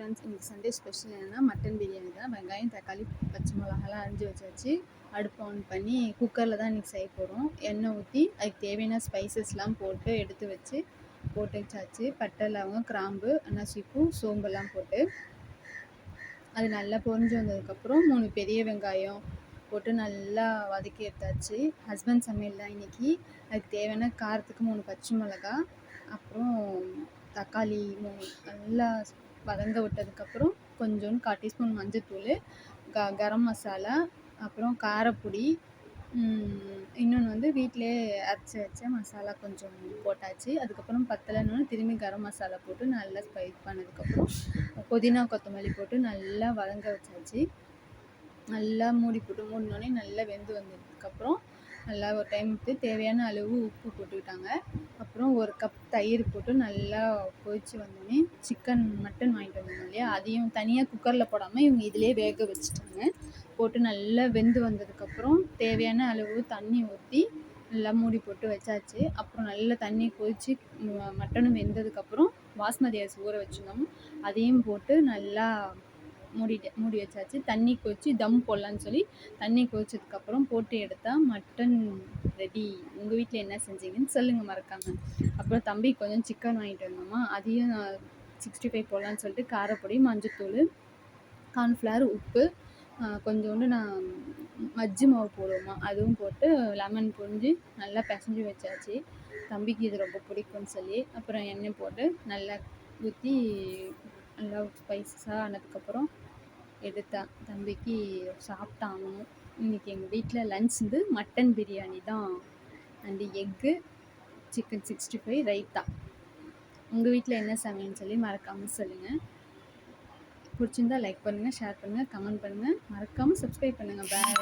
Friends, இன்றைக்கி Sunday special என்னென்னா mutton biryani தான். வெங்காயம், தக்காளி, பச்சை மிளகாலாம் அரிஞ்சு வச்சாச்சு. அடுப்பு ஆன் பண்ணி குக்கரில் தான் இன்றைக்கி செய்ய போகிறோம். எண்ணெய் ஊற்றி அதுக்கு தேவையான ஸ்பைசஸ்லாம் போட்டு எடுத்து வச்சாச்சு. பட்டை, லவங்கம், கிராம்பு, அன்னாசிப்பூ, சோம்பெல்லாம் போட்டு அது நல்லா பொரிஞ்சு வந்ததுக்கப்புறம் 3 பெரிய வெங்காயம் போட்டு நல்லா வதக்கி எடுத்தாச்சு. ஹஸ்பண்ட் சமையல் தான் இன்றைக்கி. அதுக்கு தேவையான காரத்துக்கு 3 பச்சை மிளகா, அப்புறம் தக்காளி 3 நல்லா வதங்க விட்டதுக்கப்புறம் கொஞ்சோண்டு 1/4 டீஸ்பூன் மஞ்சத்தூள், கரம் மசாலா, அப்புறம் காரப்பொடி, இன்னொன்று வந்து வீட்டிலே அரைச்சி வச்ச மசாலா கொஞ்சம் போட்டாச்சு. அதுக்கப்புறம் பத்தலைன்னு திரும்பி கரம் மசாலா போட்டு நல்லா ஸ்பைஸ் பண்ணதுக்கப்புறம் புதினா கொத்தமல்லி போட்டு நல்லா வதங்க வச்சாச்சு. நல்லா மூடி போட்டு மூடினோடனே நல்லா வெந்து வந்ததுக்கப்புறம் நல்லா ஒரு டைமுக்கு தேவையான அளவு உப்பு போட்டுக்கிட்டாங்க. அப்புறம் 1 கப் தயிர் போட்டு நல்லா கொதித்து வந்தோடனே மட்டன் வாங்கிட்டு வந்தோம் இல்லையா, அதையும் தனியாக குக்கரில் போடாமல் இவங்க இதிலே வேக வச்சுட்டாங்க. போட்டு நல்லா வெந்து வந்ததுக்கப்புறம் தேவையான அளவு தண்ணி ஊற்றி நல்லா மூடி போட்டு வச்சாச்சு. அப்புறம் நல்லா தண்ணி கொதித்து மட்டனும் வெந்ததுக்கப்புறம் பாஸ்மதி அரிசி ஊற வச்சுருந்தோம், அதையும் போட்டு நல்லா மூடி வச்சாச்சு. தண்ணி கொதித்து தம் போடலான்னு சொல்லி தண்ணி கொதிச்சதுக்கப்புறம் போட்டு எடுத்தால் மட்டன் ரெடி. உங்கள் வீட்டில் என்ன செஞ்சீங்கன்னு சொல்லுங்கள் மறக்காமல். அப்புறம் தம்பி கொஞ்சம் சிக்கன் வாங்கிட்டு வந்தோமா, அதையும் 65 போடலான்னு சொல்லிட்டு காரப்பொடி, மஞ்சத்தூள், கார்ன்ஃப்ளவர், உப்பு, கொஞ்சோண்டு நான் மஜ்ஜி மாவு போடுவோமா அதுவும் போட்டு லெமன் புழிஞ்சு நல்லா பிசைஞ்சு வச்சாச்சு. தம்பிக்கு இது ரொம்ப பிடிக்கும்னு சொல்லி அப்புறம் எண்ணெய் போட்டு நல்லா ஊற்றி நல்லா ஸ்பைஸாக ஆனதுக்கப்புறம் தம்பிக்கு சாப்பிட்டாங்க. இன்றைக்கி எங்கள் வீட்டில் லன்ச் வந்து மட்டன் பிரியாணி தான் அண்டு எக்கு, சிக்கன் 65, ரைத்தா. உங்கள் வீட்டில் என்ன சமையல்னு சொல்லி மறக்காமல் சொல்லுங்கள். பிடிச்சிருந்தா லைக் பண்ணுங்கள், ஷேர் பண்ணுங்கள், கமெண்ட் பண்ணுங்கள், மறக்காமல் சப்ஸ்கிரைப் பண்ணுங்கள். பாய்.